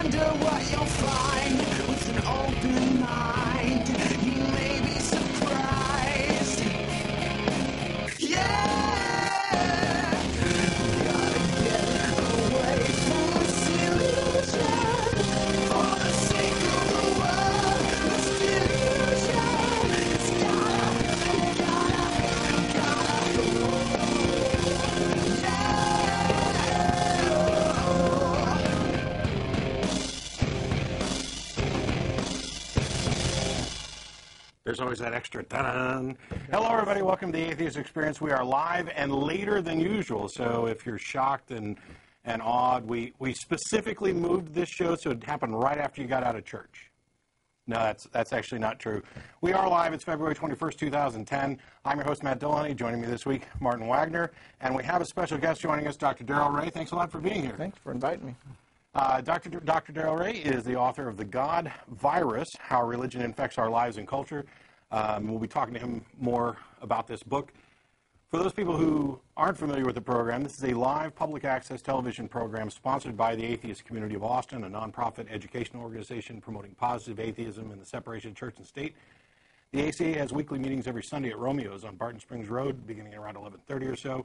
wonder what you'll find with an open mind. You may be surprised. Yeah! Gotta get away from this illusion for the sake of the world. This delusion. It's gotta There's always that extra dun. Hello, everybody. Welcome to the Atheist Experience. We are live and later than usual. So if you're shocked and awed, we specifically moved this show so it happened right after you got out of church. No, that's actually not true. We are live. It's February 21st, 2010. I'm your host, Matt Dilloney. Joining me this week, Martin Wagner. And we have a special guest joining us, Dr. Darrell Ray. Thanks a lot for being here. Thanks for inviting me. Dr. Darrell Ray is the author of The God Virus, How Religion Infects Our Lives and Culture. We'll be talking to him more about this book. For those people who aren't familiar with the program, this is a live public access television program sponsored by the Atheist Community of Austin, a nonprofit educational organization promoting positive atheism and the separation of church and state. The ACA has weekly meetings every Sunday at Romeo's on Barton Springs Road, beginning around 11:30 or so,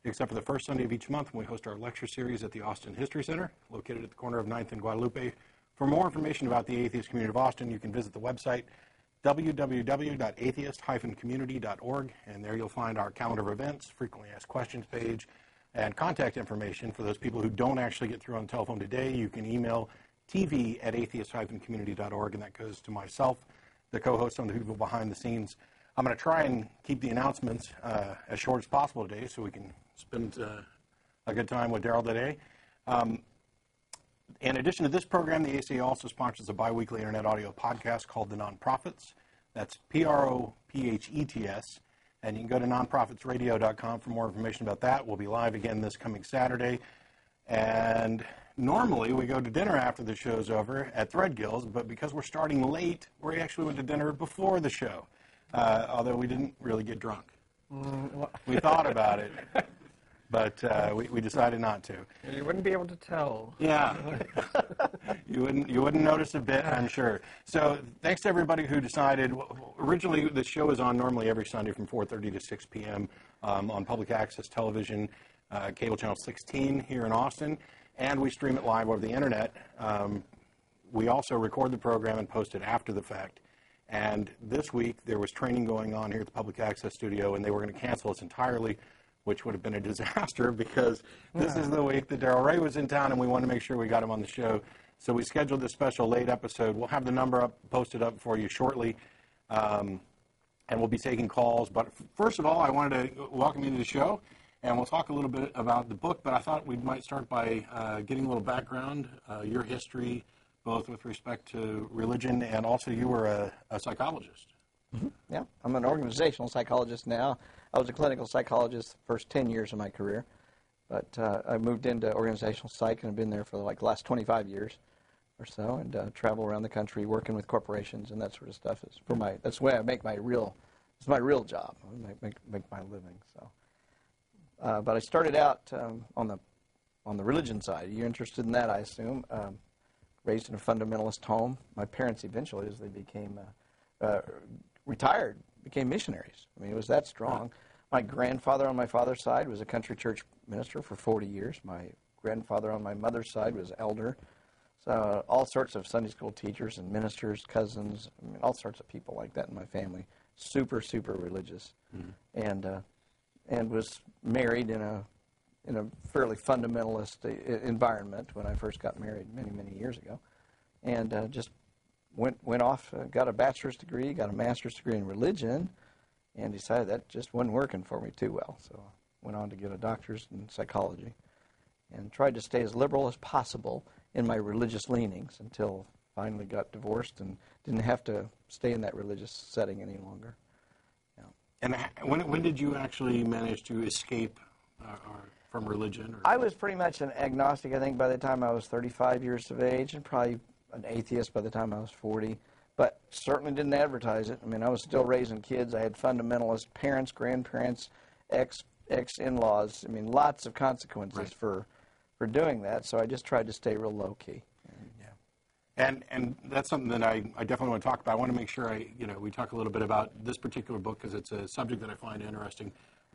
except for the first Sunday of each month when we host our lecture series at the Austin History Center, located at the corner of 9th and Guadalupe. For more information about the Atheist Community of Austin, you can visit the website www.atheist-community.org, and there you'll find our calendar of events, frequently asked questions page, and contact information. For those people who don't actually get through on the telephone today, you can email tv@atheist-community.org, and that goes to myself, the co-host, some of the people behind the scenes. I'm going to try and keep the announcements as short as possible today so we can spend a good time with Darrell today. In addition to this program, the ACA also sponsors a biweekly internet audio podcast called The Nonprofits. That's PROPHETS. And you can go to nonprofitsradio.com for more information about that. We'll be live again this coming Saturday. And normally we go to dinner after the show's over at Threadgill's, but because we're starting late, we actually went to dinner before the show, although we didn't really get drunk. We thought about it. But we decided not to. You wouldn't be able to tell. Yeah, you wouldn't notice a bit, I'm sure. So thanks to everybody who decided. Originally, the show is on normally every Sunday from 4:30 to 6 p.m. On public access television, cable channel 16 here in Austin, and we stream it live over the internet. We also record the program and post it after the fact. And this week there was training going on here at the public access studio, and they were going to cancel us entirely, which would have been a disaster because this is the week that Darrell Ray was in town, and we wanted to make sure we got him on the show. So we scheduled this special late episode. We'll have the number posted up for you shortly, and we'll be taking calls. But first of all, I wanted to welcome you to the show, and we'll talk a little bit about the book, but I thought we might start by getting a little background, your history, both with respect to religion, and also you were a psychologist. Mm-hmm. Yeah, I'm an organizational psychologist now. I was a clinical psychologist the first 10 years of my career, but I moved into organizational psych and have been there for like the last 25 years or so, and travel around the country working with corporations and that sort of stuff. That's the way I make my real job. I make my living. So, but I started out on the religion side. You're interested in that, I assume. Raised in a fundamentalist home. My parents eventually, as they became retired, became missionaries. I mean, it was that strong. My grandfather on my father's side was a country church minister for 40 years. My grandfather on my mother's side was elder. So all sorts of Sunday school teachers and ministers, cousins, I mean, all sorts of people like that in my family. Super, super religious. Mm-hmm. And was married in a fairly fundamentalist environment when I first got married many, many years ago. And just went off, got a bachelor's degree, got a master's degree in religion, and decided that just wasn't working for me too well. So I went on to get a doctor's in psychology and tried to stay as liberal as possible in my religious leanings until finally got divorced and didn't have to stay in that religious setting any longer. Yeah. And when did you actually manage to escape from religion? I was pretty much an agnostic, I think, by the time I was 35 years of age, and probably an atheist by the time I was 40, but certainly didn't advertise it. I mean, I was still raising kids. I had fundamentalist parents, grandparents, ex-in-laws. I mean, lots of consequences for doing that, so I just tried to stay real low-key. And that's something that I definitely want to talk about. I want to make sure we talk a little bit about this particular book because it's a subject that I find interesting.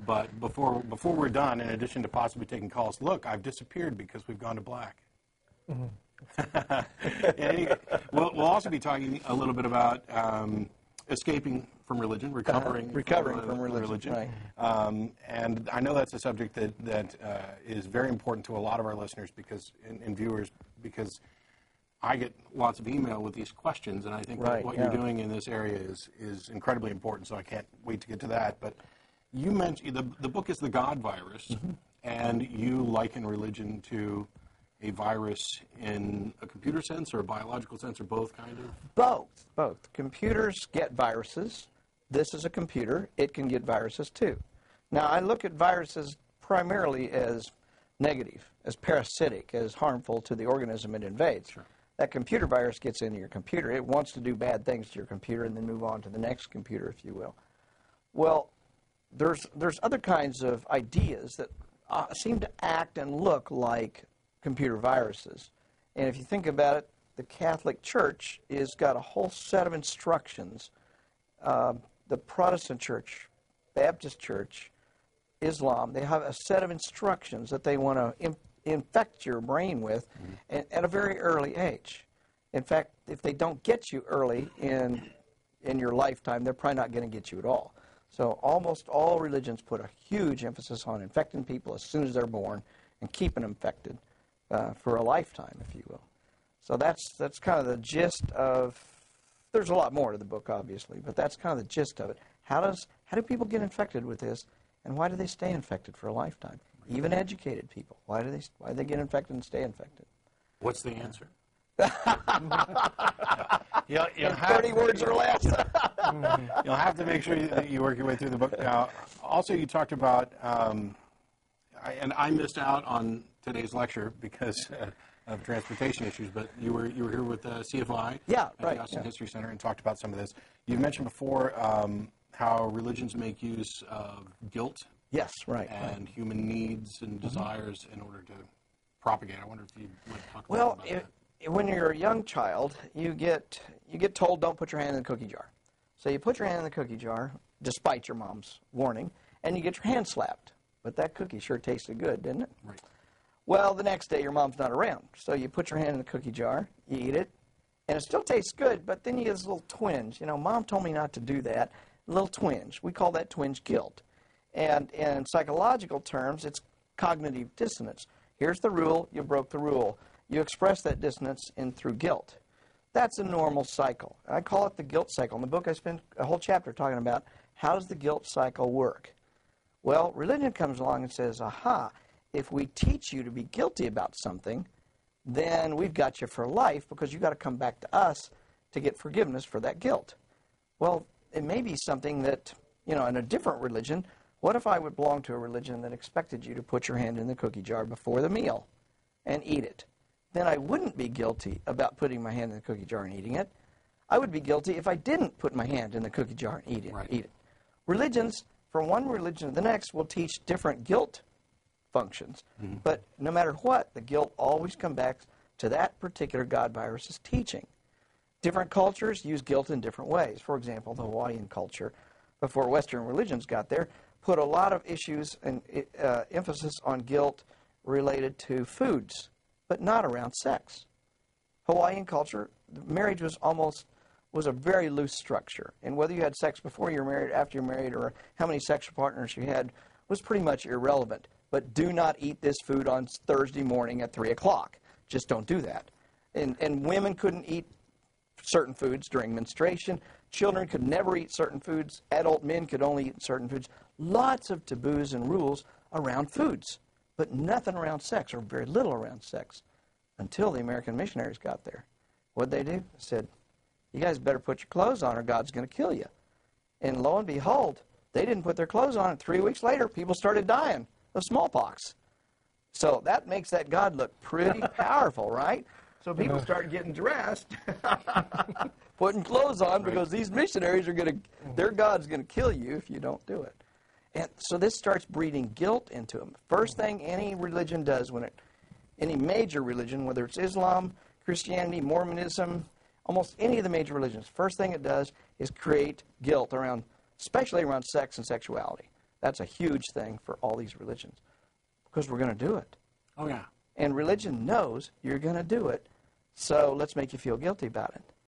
But before we're done, in addition to possibly taking calls, look, I've disappeared because we've gone to black. We'll also be talking a little bit about escaping from religion, recovering from religion. Right. And I know that's a subject that is very important to a lot of our listeners and viewers because I get lots of email with these questions, and I think that what you're doing in this area is incredibly important, so I can't wait to get to that. But you mentioned the book is The God Virus, and you liken religion to a virus in a computer sense or a biological sense or both, kind of? Both. Computers get viruses. This is a computer. It can get viruses too. Now, I look at viruses primarily as negative, as parasitic, as harmful to the organism it invades. Sure. That computer virus gets into your computer. It wants to do bad things to your computer and then move on to the next computer, if you will. Well, there's other kinds of ideas that seem to act and look like computer viruses. And if you think about it, the Catholic Church has got a whole set of instructions. The Protestant Church, Baptist Church, Islam, they have a set of instructions that they want to infect your brain with at a very early age. In fact, if they don't get you early in your lifetime, they're probably not going to get you at all. So almost all religions put a huge emphasis on infecting people as soon as they're born and keeping them infected for a lifetime, if you will. So that's kind of the gist of. There's a lot more to the book, obviously, but that's kind of the gist of it. How do people get infected with this, and why do they stay infected for a lifetime? Even educated people, why do they get infected and stay infected? What's the answer? In 30 words or less. You'll have to make sure that you work your way through the book. Now, also you talked about, and I missed out on today's lecture because of transportation issues, but you were here with CFI at the Austin History Center and talked about some of this. You mentioned before how religions make use of guilt. Yes, right. And human needs and desires in order to propagate. I wonder if you might talk a little about that. When you're a young child, you get told don't put your hand in the cookie jar. So you put your hand in the cookie jar, despite your mom's warning, and you get your hand slapped. But that cookie sure tasted good, didn't it? Right. Well, the next day your mom's not around. So you put your hand in the cookie jar, you eat it, and it still tastes good, but then you get this little twinge. You know, Mom told me not to do that. A little twinge. We call that twinge guilt. And in psychological terms, it's cognitive dissonance. Here's the rule, you broke the rule. You express that dissonance through guilt. That's a normal cycle. I call it the guilt cycle. In the book, I spend a whole chapter talking about how does the guilt cycle work. Well, religion comes along and says, aha, if we teach you to be guilty about something, then we've got you for life because you've got to come back to us to get forgiveness for that guilt. Well, it may be something that, in a different religion, what if I would belong to a religion that expected you to put your hand in the cookie jar before the meal and eat it? Then I wouldn't be guilty about putting my hand in the cookie jar and eating it. I would be guilty if I didn't put my hand in the cookie jar and eat it. Religions, from one religion to the next, will teach different guilt functions. But no matter what, the guilt always comes back to that particular God virus's teaching. Different cultures use guilt in different ways. For example, the Hawaiian culture, before Western religions got there, put a lot of issues and emphasis on guilt related to foods, but not around sex. Hawaiian culture, marriage was a very loose structure, and whether you had sex before you were married, after you were married, or how many sexual partners you had was pretty much irrelevant. But do not eat this food on Thursday morning at 3 o'clock. Just don't do that. And women couldn't eat certain foods during menstruation. Children could never eat certain foods. Adult men could only eat certain foods. Lots of taboos and rules around foods, but nothing around sex, or very little around sex, until the American missionaries got there. What'd they do? They said, you guys better put your clothes on or God's going to kill you. And lo and behold, they didn't put their clothes on, and 3 weeks later, people started dying of smallpox. So that makes that God look pretty powerful, right? So people started getting dressed, putting clothes on, because these missionaries their God's going to kill you if you don't do it. And so this starts breeding guilt into them. First thing any religion does any major religion, whether it's Islam, Christianity, Mormonism, almost any of the major religions, first thing it does is create guilt around, especially around sex and sexuality. That's a huge thing for all these religions because we're going to do it. Oh, yeah. And religion knows you're going to do it, so let's make you feel guilty about it.